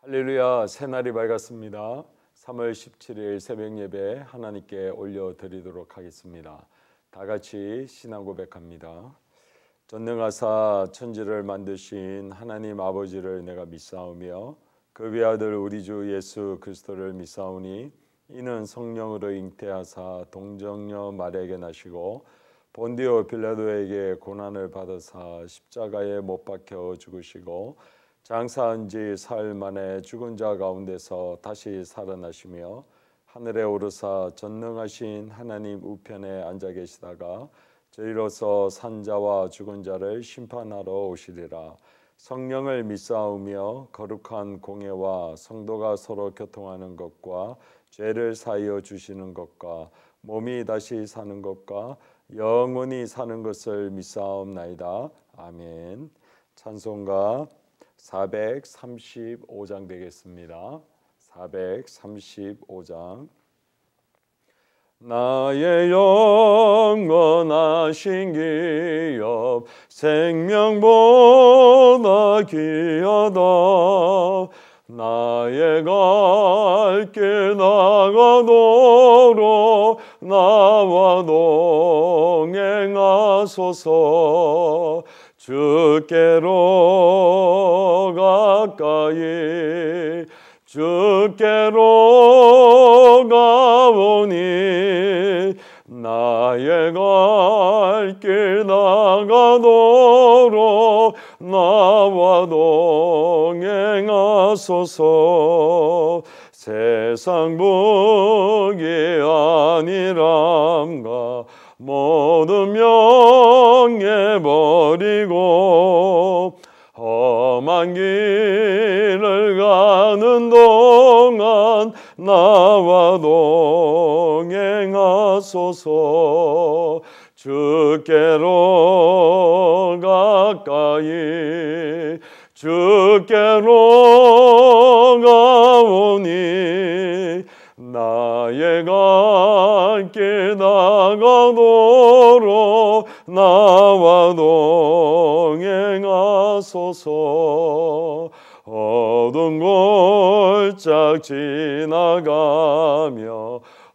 할렐루야, 새날이 밝았습니다. 3월 17일 새벽 예배 하나님께 올려드리도록 하겠습니다. 다 같이 신앙 고백합니다. 전능하사 천지를 만드신 하나님 아버지를 내가 믿사오며 그 외아들 우리 주 예수 그리스도를 믿사오니 이는 성령으로 잉태하사 동정녀 마리아에게 나시고 본디오 빌라도에게 고난을 받으사 십자가에 못 박혀 죽으시고 장사한 지 사흘 만에 죽은 자 가운데서 다시 살아나시며 하늘에 오르사 전능하신 하나님 우편에 앉아 계시다가 저희로서 산자와 죽은 자를 심판하러 오시리라. 성령을 믿사오며 거룩한 공예와 성도가 서로 교통하는 것과 죄를 사하여 주시는 것과 몸이 다시 사는 것과 영원히 사는 것을 믿사옵나이다. 아멘. 찬송가 435장 되겠습니다. 435장. 나의 영원하신 기업 생명보다 귀하다. 나의 갈 길 나가도록 나와 동행하소서. 주께로 가까이 주께로 가오니 나의 갈 길 나가도록 나와 동행하소서. 세상 복이 아니람과 모든 명예버리고 험한 길을 가는 동안 나와 동행하소서. 주께로 가까이 주께로 가오니 나의 갈 길 나가도록 나와 동행하소서. 어두운 골짝 지나가며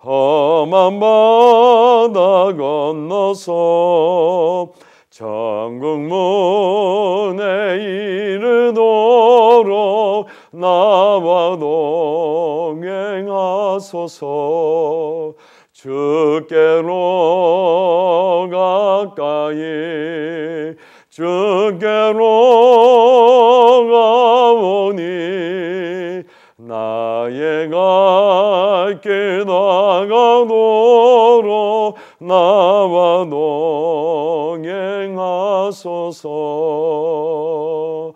험한 바다 건너서 천국 문에 이르도록 나와 동행하소서. 주께로 가까이 주께로 가오니 나의 갈 길 나가도록 나와 동행하소서.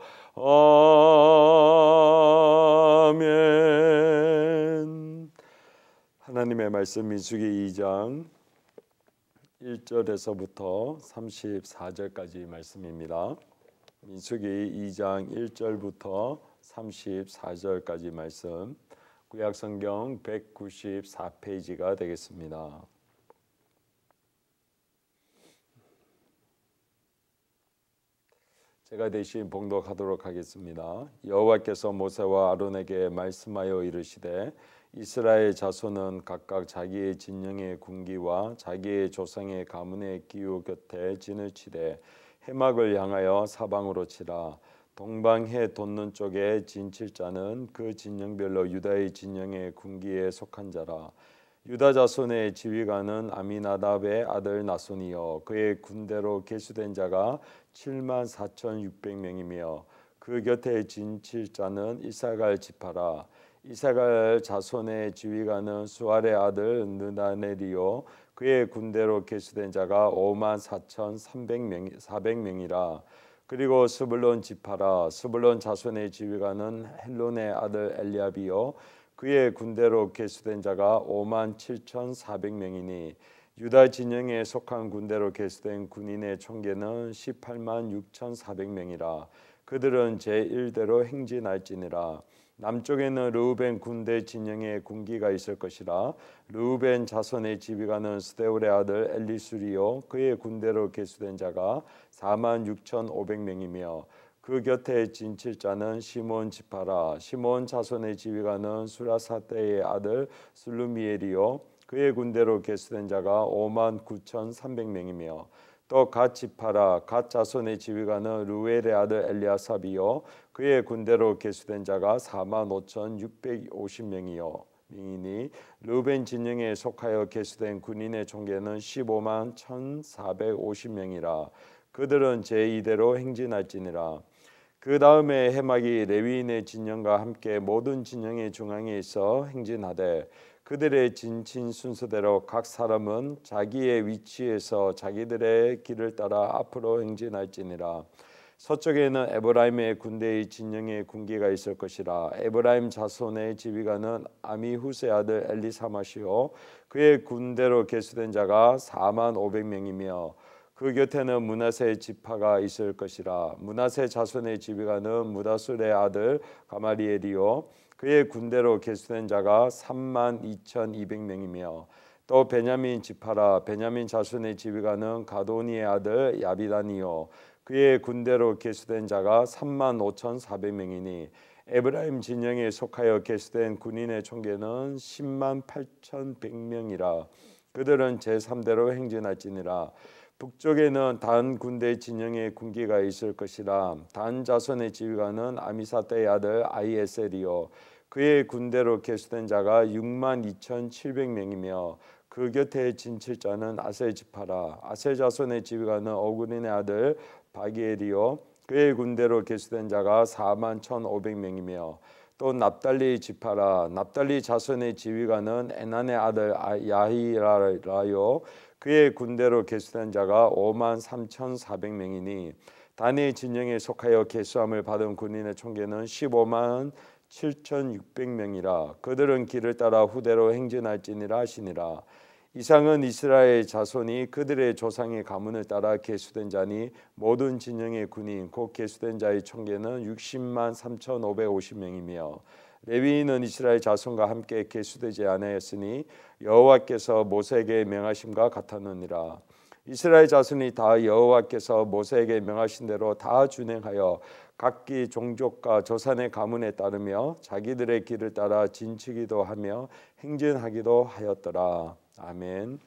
아멘. 하나님의 말씀 민수기 2장 1절에서부터 34절까지 말씀입니다. 민수기 2장 1절부터 34절까지 말씀, 구약성경 194페이지가 되겠습니다. 제가 대신 봉독하도록 하겠습니다. 여호와께서 모세와 아론에게 말씀하여 이르시되 이스라엘 자손은 각각 자기의 진영의 군기와 자기의 조상의 가문의 기후 곁에 진을 치되 해막을 향하여 사방으로 치라. 동방해 돋는 쪽에 진칠 자는 그 진영별로 유다의 진영의 군기에 속한 자라. 유다 자손의 지휘관은 아미나답의 아들 나손이요 그의 군대로 계수된 자가 74,600명이며 그 곁에 진칠 자는 이사갈 지파라. 이사갈 자손의 지휘관은 수알의 아들 느다넬이요 그의 군대로 계수된 자가 54,400명이라. 그리고 스불론 지파라. 스불론 자손의 지휘관은 헬론의 아들 엘리압이요 그의 군대로 계수된 자가 57,400명이니 유다 진영에 속한 군대로 계수된 군인의 총계는 186,400명이라. 그들은 제1대로 행진할지니라. 남쪽에는 르우벤 군대 진영에 군기가 있을 것이라. 르우벤 자손의 지휘관은 스데울의 아들 엘리수리요 그의 군대로 계수된 자가 46,500명이며 그 곁에 진칠자는 시몬 지파라. 시몬 자손의 지휘관은 수라사대의 아들 슬루미엘이요 그의 군대로 계수된 자가 59,300명이며 또 갓 지파라. 갓 자손의 지휘관은 루엘의 아들 엘리아삽이요 그의 군대로 계수된 자가 45,650명이요 이니 르벤 진영에 속하여 계수된 군인의 총계는 151,450명이라. 그들은 제2대로 행진할지니라. 그 다음에 해막이 레위인의 진영과 함께 모든 진영의 중앙에 있어 행진하되 그들의 진친 순서대로 각 사람은 자기의 위치에서 자기들의 길을 따라 앞으로 행진할지니라. 서쪽에는 에브라임의 군대의 진영에 군기가 있을 것이라. 에브라임 자손의 지휘관은 아미후스의 아들 엘리사마시요 그의 군대로 계수된 자가 45,000명이며 그 곁에는 므낫세 지파가 있을 것이라. 므낫세 자손의 지휘관은 무다술의 아들 가마리엘이요 그의 군대로 계수된 자가 32,200명이며 또 베냐민 지파라. 베냐민 자손의 지휘관은 가도니의 아들 야비단이요 그의 군대로 계수된 자가 35,400명이니 에브라임 진영에 속하여 계수된 군인의 총계는 108,100명이라. 그들은 제3대로 행진할지니라. 북쪽에는 단 군대 진영에 군기가 있을 것이라. 단 자손의 지휘관은 아미사대의 아들 아이에셀이요 그의 군대로 계수된 자가 62,700명이며 그 곁에 진칠자는 아셀 지파라. 아셀 자손의 지휘관은 오그린의 아들 바기엘이요 그의 군대로 계수된 자가 41,500명이며 또 납달리 지파라. 납달리 자손의 지휘관은 에난의 아들 야히라요 그의 군대로 계수된 자가 53,400명이니 단의 진영에 속하여 계수함을 받은 군인의 총계는 157,600명이라. 그들은 길을 따라 후대로 행진할지니라 하시니라. 이상은 이스라엘 자손이 그들의 조상의 가문을 따라 계수된 자니 모든 진영의 군인 곧 계수된 자의 총계는 603,550명이며 레위인은 이스라엘 자손과 함께 계수되지 아니하였으니 여호와께서 모세에게 명하심과 같았느니라. 이스라엘 자손이 다 여호와께서 모세에게 명하신 대로 다 준행하여 각기 종족과 조상의 가문에 따르며 자기들의 길을 따라 진치기도 하며 행진하기도 하였더라. 아멘.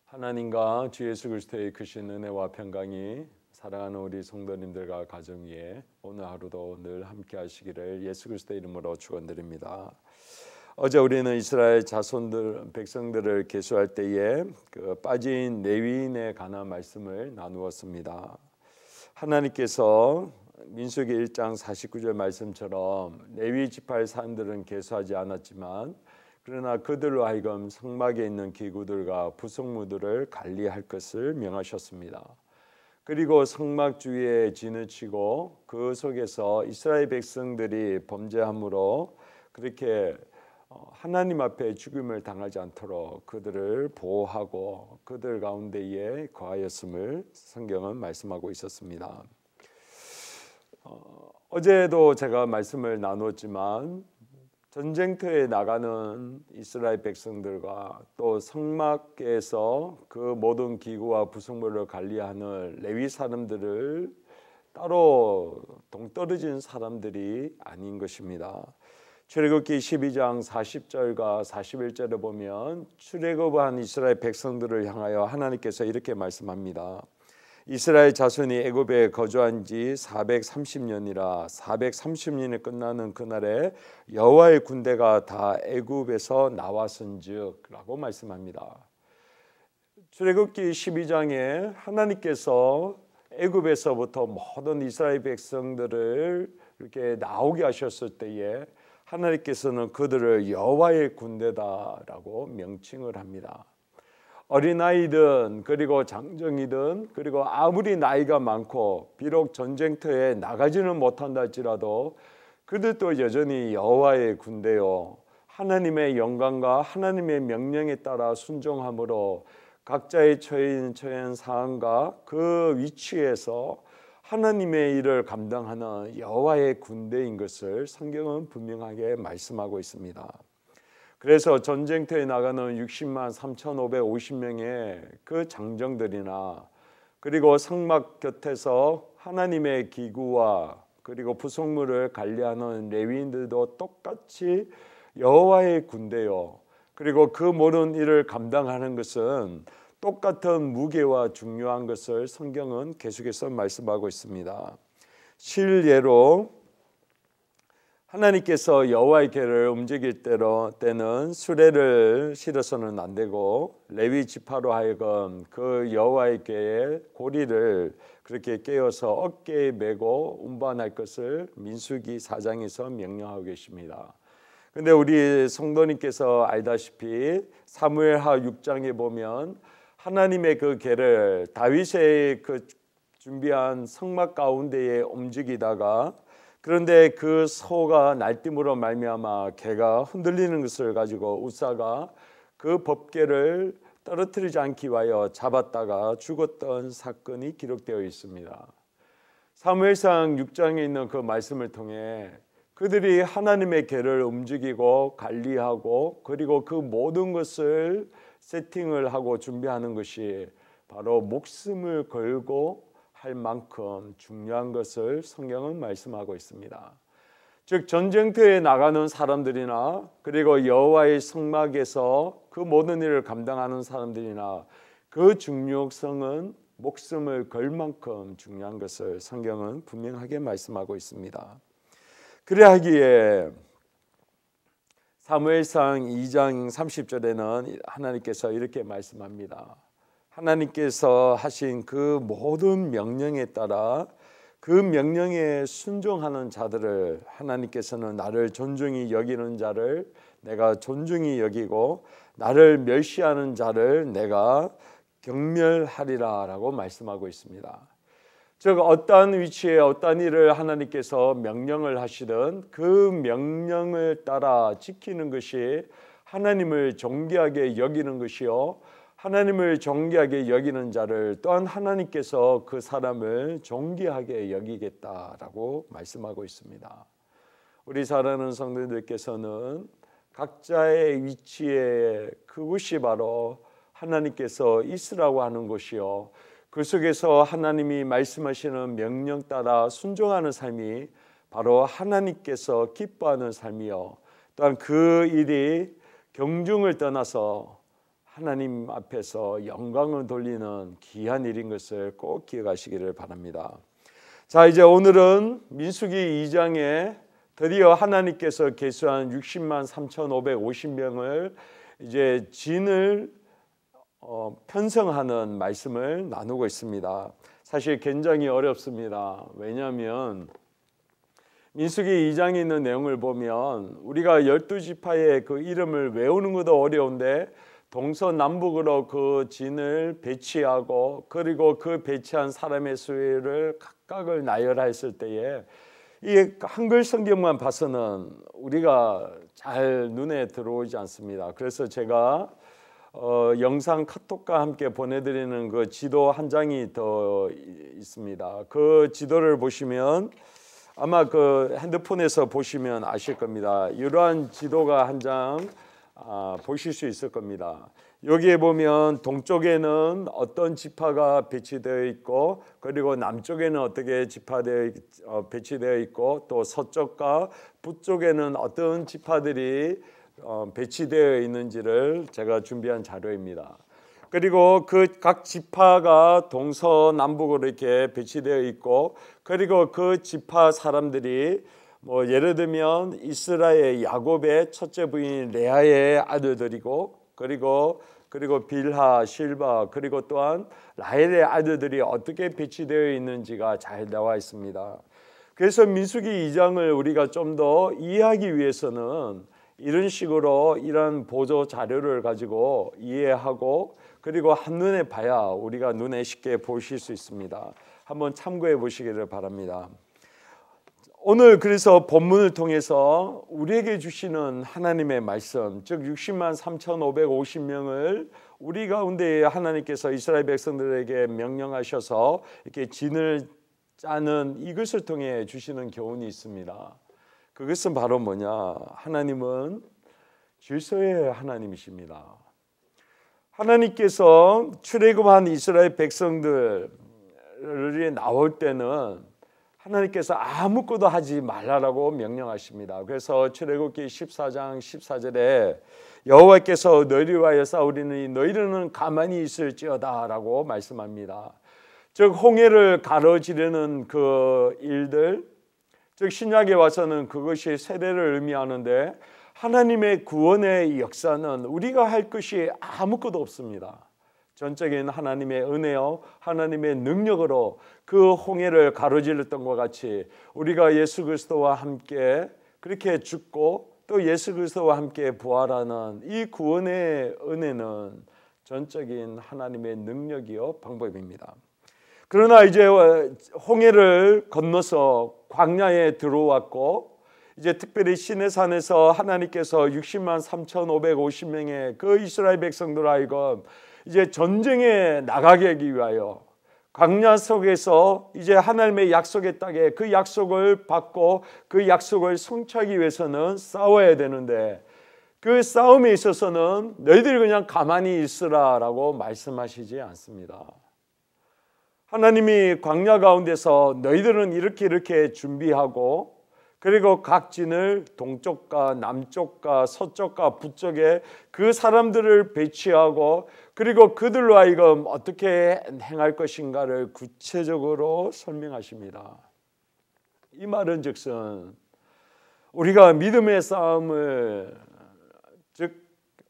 하나님과 주 예수 그리스도의 크신 은혜와 평강이 사랑하는 우리 성도님들과 가정 위에 오늘 하루도 늘 함께 하시기를 예수 그리스도의 이름으로 축원드립니다. 어제 우리는 이스라엘 자손들 백성들을 계수할 때에 그 빠진 레위인에 관한 말씀을 나누었습니다. 하나님께서 민수기 1장 49절 말씀처럼 레위 지파의 사람들은 계수하지 않았지만 그러나 그들로 하여금 성막에 있는 기구들과 부속무들을 관리할 것을 명하셨습니다. 그리고 성막 주위에 진을 치고 그 속에서 이스라엘 백성들이 범죄함으로 그렇게 하나님 앞에 죽임을 당하지 않도록 그들을 보호하고 그들 가운데에 거하였음을 성경은 말씀하고 있었습니다. 어제도 제가 말씀을 나눴지만 전쟁터에 나가는 이스라엘 백성들과 또 성막에서 그 모든 기구와 부속물을 관리하는 레위 사람들을 따로 동떨어진 사람들이 아닌 것입니다. 출애굽기 12장 40절과 41절에 보면 출애굽한 이스라엘 백성들을 향하여 하나님께서 이렇게 말씀합니다. 이스라엘 자손이 애굽에 거주한 지 430년이라 430년이 끝나는 그날에 여호와의 군대가 다 애굽에서 나왔은즉 라고 말씀합니다. 출애굽기 12장에 하나님께서 애굽에서부터 모든 이스라엘 백성들을 이렇게 나오게 하셨을 때에 하나님께서는 그들을 여호와의 군대다라고 명칭을 합니다. 어린아이든 그리고 장정이든 그리고 아무리 나이가 많고 비록 전쟁터에 나가지는 못한다 할지라도 그들도 여전히 여호와의 군대요. 하나님의 영광과 하나님의 명령에 따라 순종함으로 각자의 처한 상황과 그 위치에서 하나님의 일을 감당하는 여호와의 군대인 것을 성경은 분명하게 말씀하고 있습니다. 그래서 전쟁터에 나가는 60만 3,550명의 그 장정들이나 그리고 성막 곁에서 하나님의 기구와 그리고 부속물을 관리하는 레위인들도 똑같이 여호와의 군대요. 그리고 그 모든 일을 감당하는 것은 똑같은 무게와 중요한 것을 성경은 계속해서 말씀하고 있습니다. 실례로 하나님께서 여호와의 궤를 움직일 때는 수레를 실어서는 안 되고 레위 지파로 하여금 그 여호와의 궤의 고리를 그렇게 깨어서 어깨에 메고 운반할 것을 민수기 4장에서 명령하고 계십니다. 근데 우리 성도님께서 알다시피 사무엘하 6장에 보면 하나님의 그 궤를 다윗의 그 준비한 성막 가운데에 움직이다가 그런데 그 소가 날뛰므로 말미암아 궤가 흔들리는 것을 가지고 우사가 그 법궤를 떨어뜨리지 않기 위하여 잡았다가 죽었던 사건이 기록되어 있습니다. 사무엘상 6장에 있는 그 말씀을 통해 그들이 하나님의 궤를 움직이고 관리하고 그리고 그 모든 것을 세팅을 하고 준비하는 것이 바로 목숨을 걸고 할 만큼 중요한 것을 성경은 말씀하고 있습니다. 즉 전쟁터에 나가는 사람들이나 그리고 여호와의 성막에서 그 모든 일을 감당하는 사람들이나 그 중요성은 목숨을 걸 만큼 중요한 것을 성경은 분명하게 말씀하고 있습니다. 그래하기에 사무엘상 2장 30절에는 하나님께서 이렇게 말씀합니다. 하나님께서 하신 그 모든 명령에 따라 그 명령에 순종하는 자들을 하나님께서는 나를 존중히 여기는 자를 내가 존중히 여기고 나를 멸시하는 자를 내가 경멸하리라 라고 말씀하고 있습니다. 즉 어떠한 위치에 어떠한 일을 하나님께서 명령을 하시든 그 명령을 따라 지키는 것이 하나님을 존귀하게 여기는 것이요 하나님을 존귀하게 여기는 자를 또한 하나님께서 그 사람을 존귀하게 여기겠다라고 말씀하고 있습니다. 우리 사랑하는 성도님들께서는 각자의 위치에 그곳이 바로 하나님께서 있으라고 하는 곳이요 그 속에서 하나님이 말씀하시는 명령 따라 순종하는 삶이 바로 하나님께서 기뻐하는 삶이요 또한 그 일이 경중을 떠나서 하나님 앞에서 영광을 돌리는 귀한 일인 것을 꼭 기억하시기를 바랍니다. 자, 이제 오늘은 민수기 2장에 드디어 하나님께서 계수한 60만 3,550명을 이제 진을 편성하는 말씀을 나누고 있습니다. 사실 굉장히 어렵습니다. 왜냐하면 민수기 2장에 있는 내용을 보면 우리가 12지파의 그 이름을 외우는 것도 어려운데 동서남북으로 그 진을 배치하고 그리고 그 배치한 사람의 수를 각각을 나열했을 때에 이 한글 성경만 봐서는 우리가 잘 눈에 들어오지 않습니다. 그래서 제가 영상 카톡과 함께 보내드리는 그 지도 한 장이 더 있습니다. 그 지도를 보시면 아마 그 핸드폰에서 보시면 아실 겁니다. 이러한 지도가 한 장 보실 수 있을 겁니다. 여기에 보면 동쪽에는 어떤 지파가 배치되어 있고 그리고 남쪽에는 어떻게 배치되어 있고 또 서쪽과 북쪽에는 어떤 지파들이 배치되어 있는지를 제가 준비한 자료입니다. 그리고 그 각 지파가 동서남북으로 이렇게 배치되어 있고 그리고 그 지파 사람들이 뭐 예를 들면 이스라엘 야곱의 첫째 부인 레아의 아들들이고 그리고 빌하, 실바 그리고 또한 라헬의 아들들이 어떻게 배치되어 있는지가 잘 나와 있습니다. 그래서 민수기 2장을 우리가 좀 더 이해하기 위해서는 이런 식으로 이런 보조 자료를 가지고 이해하고 그리고 한눈에 봐야 우리가 눈에 쉽게 보실 수 있습니다. 한번 참고해 보시기를 바랍니다. 오늘 그래서 본문을 통해서 우리에게 주시는 하나님의 말씀, 즉 60만 3,550명을 우리 가운데 하나님께서 이스라엘 백성들에게 명령하셔서 이렇게 진을 짜는 이것을 통해 주시는 교훈이 있습니다. 그것은 바로 뭐냐? 하나님은 질서의 하나님이십니다. 하나님께서 출애굽한 이스라엘 백성들 나올 때는 하나님께서 아무것도 하지 말라라고 명령하십니다. 그래서 출애굽기 14장 14절에 여호와께서 너희를 위하여 싸우리니 너희는 가만히 있을지어다라고 말씀합니다. 즉 홍해를 가로지르는 그 일들, 즉 신약에 와서는 그것이 세례를 의미하는데 하나님의 구원의 역사는 우리가 할 것이 아무것도 없습니다. 전적인 하나님의 은혜요, 하나님의 능력으로 그 홍해를 가로질렀던 것 같이 우리가 예수 그리스도와 함께 그렇게 죽고 또 예수 그리스도와 함께 부활하는 이 구원의 은혜는 전적인 하나님의 능력이요 방법입니다. 그러나 이제 홍해를 건너서 광야에 들어왔고 이제 특별히 시내산에서 하나님께서 60만 3,550명의 그 이스라엘 백성들 하여금 이제 전쟁에 나가게 하기 위하여 광야 속에서 이제 하나님의 약속의 땅에 그 약속을 받고 그 약속을 성취하기 위해서는 싸워야 되는데 그 싸움에 있어서는 너희들이 그냥 가만히 있으라라고 말씀하시지 않습니다. 하나님이 광야 가운데서 너희들은 이렇게 준비하고 그리고 각 진을 동쪽과 남쪽과 서쪽과 북쪽에 그 사람들을 배치하고 그리고 그들로 하여금 어떻게 행할 것인가를 구체적으로 설명하십니다. 이 말은 즉슨 우리가 믿음의 싸움을 즉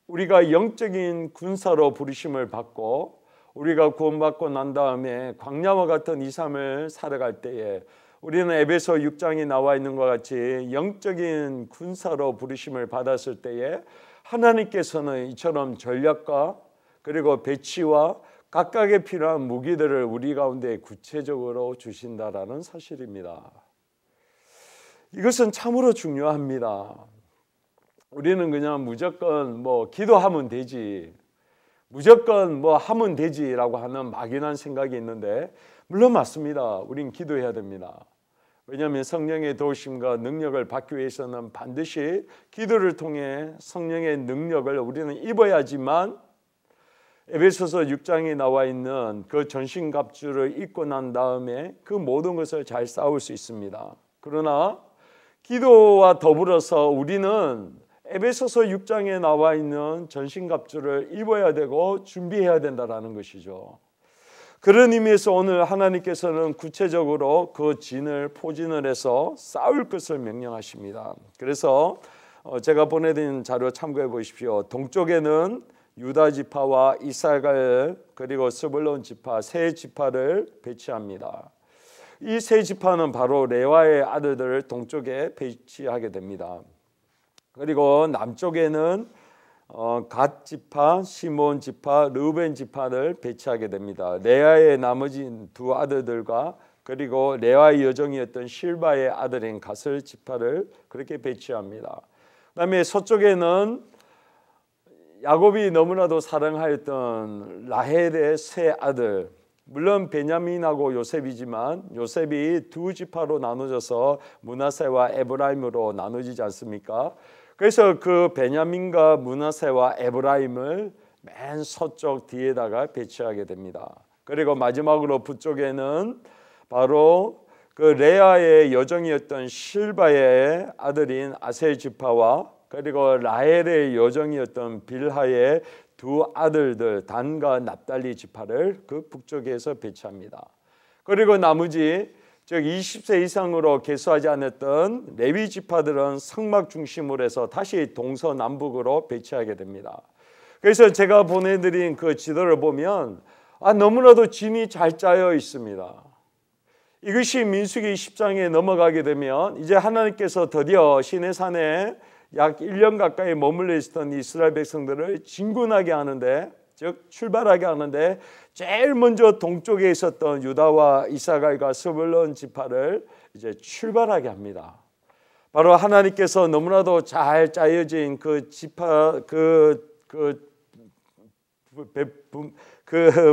우리가 영적인 군사로 부르심을 받고 우리가 구원받고 난 다음에 광야와 같은 이 삶을 살아갈 때에 우리는 에베소 6장에 나와 있는 것 같이 영적인 군사로 부르심을 받았을 때에 하나님께서는 이처럼 전략과 그리고 배치와 각각의 필요한 무기들을 우리 가운데 구체적으로 주신다라는 사실입니다. 이것은 참으로 중요합니다. 우리는 그냥 무조건 기도하면 되지, 무조건 하면 되지라고 하는 막연한 생각이 있는데 물론 맞습니다. 우린 기도해야 됩니다. 왜냐하면 성령의 도우심과 능력을 받기 위해서는 반드시 기도를 통해 성령의 능력을 우리는 입어야지만 에베소서 6장에 나와 있는 그 전신갑주를 입고 난 다음에 그 모든 것을 잘 싸울 수 있습니다. 그러나 기도와 더불어서 우리는 에베소서 6장에 나와 있는 전신갑주를 입어야 되고 준비해야 된다는 것이죠. 그런 의미에서 오늘 하나님께서는 구체적으로 그 진을 포진을 해서 싸울 것을 명령하십니다. 그래서 제가 보내드린 자료 참고해 보십시오. 동쪽에는 유다 지파와 이사갈 그리고 스불론 지파 세 지파를 배치합니다. 이 세 지파는 바로 레와의 아들들을 동쪽에 배치하게 됩니다. 그리고 남쪽에는 갓 지파, 시몬 지파, 르우벤 지파를 배치하게 됩니다. 레아의 나머지 두 아들들과 그리고 레아의 여종이었던 실바의 아들인 갓을 지파를 그렇게 배치합니다. 그다음에 서쪽에는 야곱이 너무나도 사랑하였던 라헬의 세 아들, 물론 베냐민하고 요셉이지만 요셉이 두 지파로 나눠져서 므낫세와 에브라임으로 나눠지지 않습니까? 그래서 그 베냐민과 므낫세와 에브라임을 맨 서쪽 뒤에다가 배치하게 됩니다. 그리고 마지막으로 북쪽에는 바로 그 레아의 여종이었던 실바의 아들인 아셀 지파와 그리고 라헬의 여종이었던 빌하의 두 아들들 단과 납달리 지파를 그 북쪽에서 배치합니다. 그리고 나머지 즉 20세 이상으로 계수하지 않았던 레위 지파들은 성막 중심으로 해서 다시 동서남북으로 배치하게 됩니다. 그래서 제가 보내드린 그 지도를 보면 너무나도 진이 잘 짜여 있습니다. 이것이 민수기 10장에 넘어가게 되면 이제 하나님께서 드디어 시내산에 약 1년 가까이 머물러 있었던 이스라엘 백성들을 진군하게 하는데 즉 출발하게 하는데 제일 먼저 동쪽에 있었던 유다와 이사갈과 스불론 지파를 이제 출발하게 합니다. 바로 하나님께서 너무나도 잘 짜여진 그 지파 그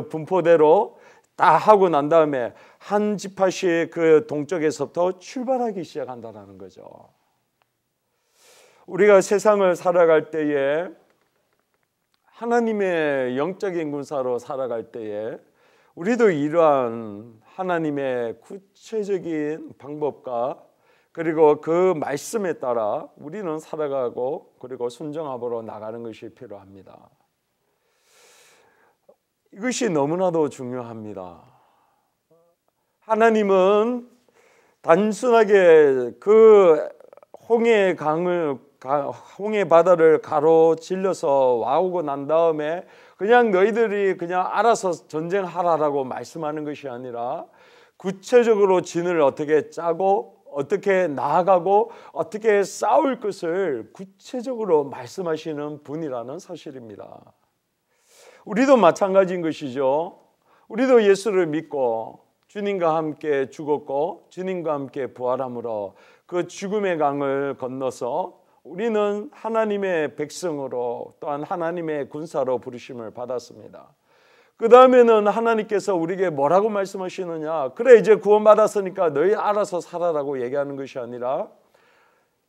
분포대로 다 하고 난 다음에 한 지파씩 그 동쪽에서부터 출발하기 시작한다는 거죠. 우리가 세상을 살아갈 때에 하나님의 영적인 군사로 살아갈 때에 우리도 이러한 하나님의 구체적인 방법과 그리고 그 말씀에 따라 우리는 살아가고 그리고 순종함으로 나가는 것이 필요합니다. 이것이 너무나도 중요합니다. 하나님은 단순하게 그 홍해 바다를 가로질러서 와오고 난 다음에 그냥 너희들이 그냥 알아서 전쟁하라라고 말씀하는 것이 아니라 구체적으로 진을 어떻게 짜고 어떻게 나아가고 어떻게 싸울 것을 구체적으로 말씀하시는 분이라는 사실입니다. 우리도 마찬가지인 것이죠. 우리도 예수를 믿고 주님과 함께 죽었고 주님과 함께 부활함으로 그 죽음의 강을 건너서 우리는 하나님의 백성으로 또한 하나님의 군사로 부르심을 받았습니다. 그 다음에는 하나님께서 우리에게 뭐라고 말씀하시느냐? 그래 이제 구원받았으니까 너희 알아서 살아라고 얘기하는 것이 아니라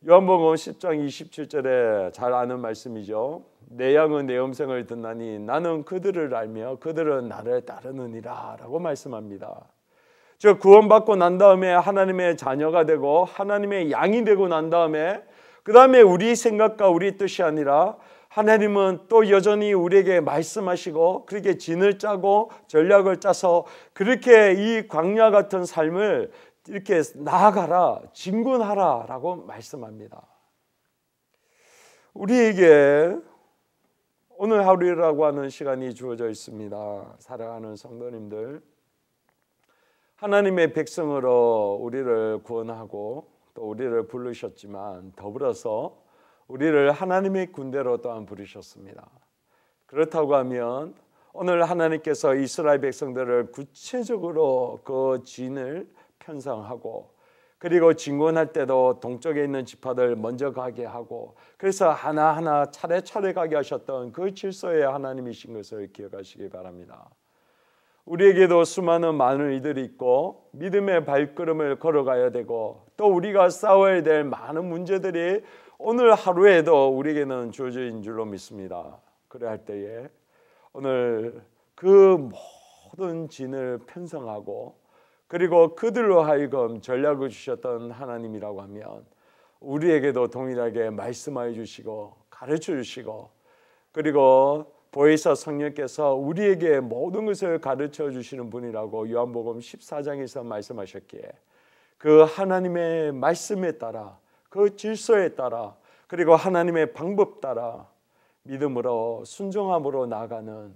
요한복음 10장 27절에 잘 아는 말씀이죠. 내 양은 내 음성을 듣나니 나는 그들을 알며 그들은 나를 따르느니라 라고 말씀합니다. 즉 구원받고 난 다음에 하나님의 자녀가 되고 하나님의 양이 되고 난 다음에 그 다음에 우리 생각과 우리 뜻이 아니라 하나님은 또 여전히 우리에게 말씀하시고 그렇게 진을 짜고 전략을 짜서 그렇게 이 광야 같은 삶을 이렇게 나아가라, 진군하라 라고 말씀합니다. 우리에게 오늘 하루라고 하는 시간이 주어져 있습니다. 사랑하는 성도님들, 하나님의 백성으로 우리를 구원하고 또 우리를 부르셨지만 더불어서 우리를 하나님의 군대로 또한 부르셨습니다. 그렇다고 하면 오늘 하나님께서 이스라엘 백성들을 구체적으로 그 진을 편성하고 그리고 진군할 때도 동쪽에 있는 지파들 먼저 가게 하고 그래서 하나하나 차례차례 가게 하셨던 그 질서의 하나님이신 것을 기억하시기 바랍니다. 우리에게도 수많은 많은 이들이 있고 믿음의 발걸음을 걸어가야 되고 또 우리가 싸워야 될 많은 문제들이 오늘 하루에도 우리에게는 주어져 있는 줄로 믿습니다. 그래야 할 때에 오늘 그 모든 진을 편성하고 그리고 그들로 하여금 전략을 주셨던 하나님이라고 하면 우리에게도 동일하게 말씀하여 주시고 가르쳐 주시고 그리고 보혜사 성령께서 우리에게 모든 것을 가르쳐 주시는 분이라고 요한복음 14장에서 말씀하셨기에 그 하나님의 말씀에 따라 그 질서에 따라 그리고 하나님의 방법 따라 믿음으로 순종함으로 나아가는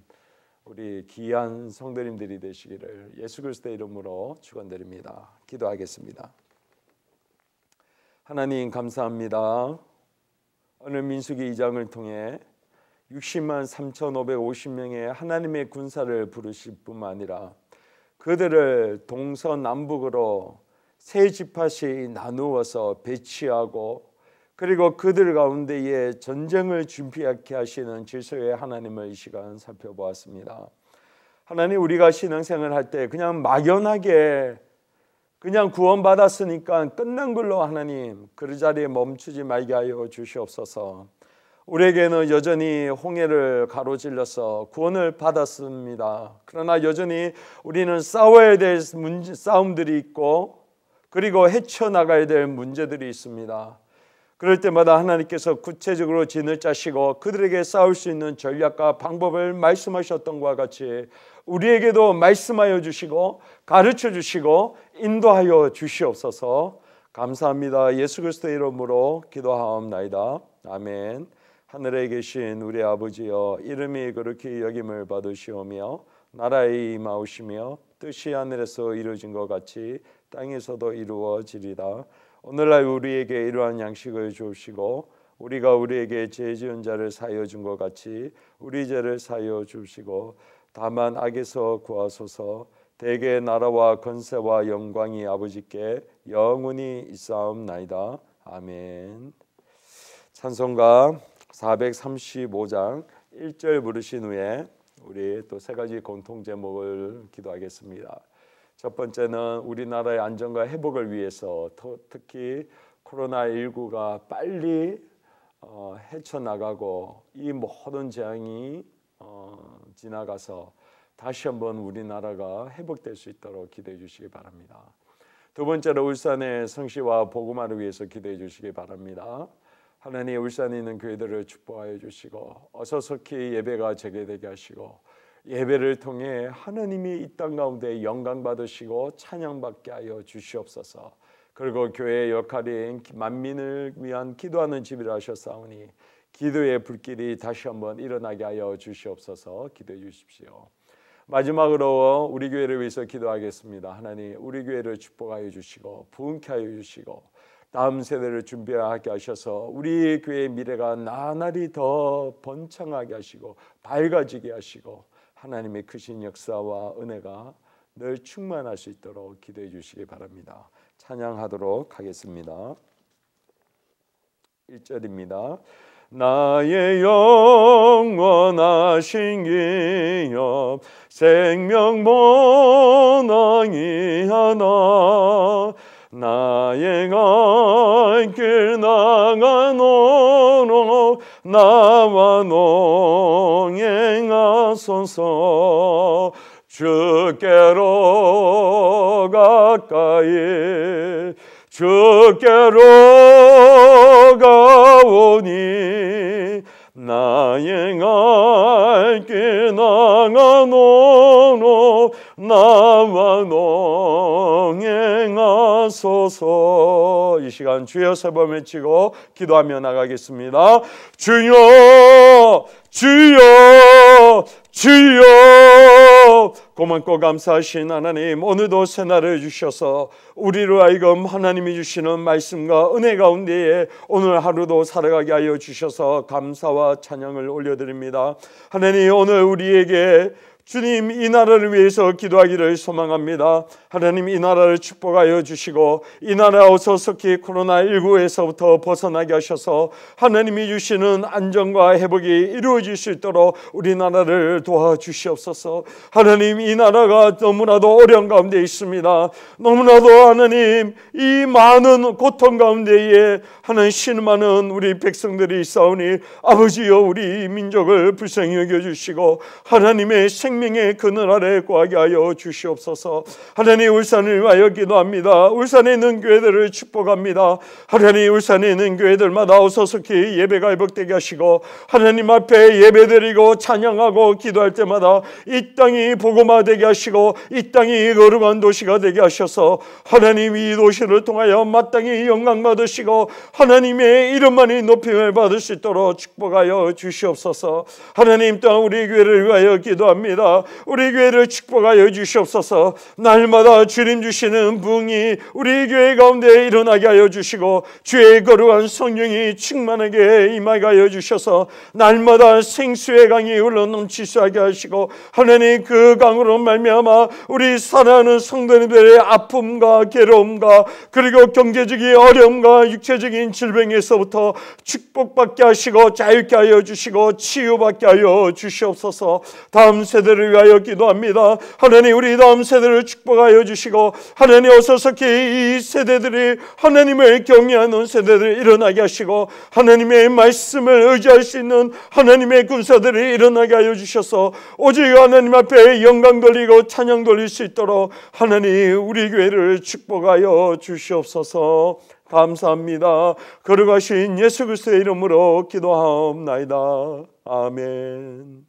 우리 귀한 성도님들이 되시기를 예수 그리스도의 이름으로 축원드립니다. 기도하겠습니다. 하나님 감사합니다. 오늘 민수기 2장을 통해 60만 3,550명의 하나님의 군사를 부르실 뿐만 아니라 그들을 동서남북으로 세 지파씩 나누어서 배치하고 그리고 그들 가운데에 전쟁을 준비하게 하시는 질서의 하나님을 이 시간 살펴보았습니다. 하나님 우리가 신앙생활을 할 때 그냥 막연하게 그냥 구원받았으니까 끝난 걸로 하나님 그 자리에 멈추지 말게 하여 주시옵소서. 우리에게는 여전히 홍해를 가로질러서 구원을 받았습니다. 그러나 여전히 우리는 싸워야 될 싸움들이 있고 그리고 헤쳐나가야 될 문제들이 있습니다. 그럴 때마다 하나님께서 구체적으로 진을 짜시고 그들에게 싸울 수 있는 전략과 방법을 말씀하셨던 것과 같이 우리에게도 말씀하여 주시고 가르쳐 주시고 인도하여 주시옵소서. 감사합니다. 예수 그리스도의 이름으로 기도하옵나이다. 아멘. 하늘에 계신 우리 아버지여 이름이 그렇게 여김을 받으시오며 나라에 임하오시며 뜻이 하늘에서 이루어진 것 같이 땅에서도 이루어지리다. 오늘날 우리에게 이러한 양식을 주시고 우리가 우리에게 죄 지은 자를 사하여 준 것 같이 우리 죄를 사하여 주시고 다만 악에서 구하소서. 대개 나라와 권세와 영광이 아버지께 영원히 있사옵나이다. 아멘. 찬송가 435장 1절 부르신 후에 우리 또 세 가지 공통 제목을 기도하겠습니다. 첫 번째는 우리나라의 안전과 회복을 위해서 특히 코로나19가 빨리 헤쳐나가고 이 모든 재앙이 지나가서 다시 한번 우리나라가 회복될 수 있도록 기도해 주시기 바랍니다. 두 번째로 울산의 성시와 복음화를 위해서 기도해 주시기 바랍니다. 하나님, 울산에 있는 교회들을 축복하여 주시고 어서석히 예배가 재개되게 하시고 예배를 통해 하나님이 이 땅 가운데 영광 받으시고 찬양받게 하여 주시옵소서. 그리고 교회의 역할인 만민을 위한 기도하는 집이라 하셨사오니 기도의 불길이 다시 한번 일어나게 하여 주시옵소서. 기도해 주십시오. 마지막으로 우리 교회를 위해서 기도하겠습니다. 하나님, 우리 교회를 축복하여 주시고 부흥케 하여 주시고 다음 세대를 준비하게 하셔서 우리 교회의 미래가 나날이 더 번창하게 하시고 밝아지게 하시고 하나님의 크신 역사와 은혜가 늘 충만할 수 있도록 기도해 주시기 바랍니다. 찬양하도록 하겠습니다. 1절입니다. 나의 영원하신 기업 생명 본왕이 하나 나의 갈 길 나가노로 나와 동행하소서. 주께로 가까이 주께로 가오니 나의 갈 길 나가노로 나와 동행하소서. 이 시간 주여 세 번 외치고 기도하며 나가겠습니다. 주여 주여 주여. 고맙고 감사하신 하나님, 오늘도 새날을 주셔서 우리로 하여금 하나님이 주시는 말씀과 은혜 가운데에 오늘 하루도 살아가게 하여 주셔서 감사와 찬양을 올려드립니다. 하나님, 오늘 우리에게 주님 이 나라를 위해서 기도하기를 소망합니다. 하나님, 이 나라를 축복하여 주시고 이 나라 어서석히 코로나19에서부터 벗어나게 하셔서 하나님이 주시는 안정과 회복이 이루어질 수 있도록 우리나라를 도와주시옵소서. 하나님, 이 나라가 너무나도 어려운 가운데 있습니다. 너무나도 하나님 이 많은 고통 가운데에 하나님 신음하는 우리 백성들이 있사오니 아버지여, 우리 민족을 불쌍히 여겨주시고 하나님의 생명의 그늘 아래 구하게 하여 주시옵소서. 하나님, 울산을 위하여 기도합니다. 울산에 있는 교회들을 축복합니다. 하나님, 울산에 있는 교회들마다 어서석히 예배가 회복되게 하시고 하나님 앞에 예배드리고 찬양하고 기도할 때마다 이 땅이 복음화되게 하시고 이 땅이 거룩한 도시가 되게 하셔서 하나님 이 도시를 통하여 마땅히 영광 받으시고 하나님의 이름만이 높임을 받을 수 있도록 축복하여 주시옵소서. 하나님, 또한 우리 교회를 위하여 기도합니다. 우리 교회를 축복하여 주시옵소서. 날마다 주님 주시는 부흥이 우리 교회 가운데 일어나게 하여 주시고 주의 거룩한 성령이 충만하게 임하게 하여 주셔서 날마다 생수의 강이 흘러넘치게 하시고 하나님, 그 강으로 말미암아 우리 사랑하는 성도님들의 아픔과 괴로움과 그리고 경제적인 어려움과 육체적인 질병에서부터 축복받게 하시고 자유케 하여 주시고 치유받게 하여 주시옵소서. 다음 세대를 위하여 기도합니다. 하나님, 우리 다음 세대를 축복하여 주시고 하나님, 어서석히 이 세대들이 하나님을 경외하는 세대들이 일어나게 하시고 하나님의 말씀을 의지할 수 있는 하나님의 군사들이 일어나게 하여 주셔서 오직 하나님 앞에 영광 돌리고 찬양 돌릴 수 있도록 하나님 우리 교회를 축복하여 주시옵소서. 감사합니다. 거룩하신 예수 그리스도의 이름으로 기도하옵나이다. 아멘.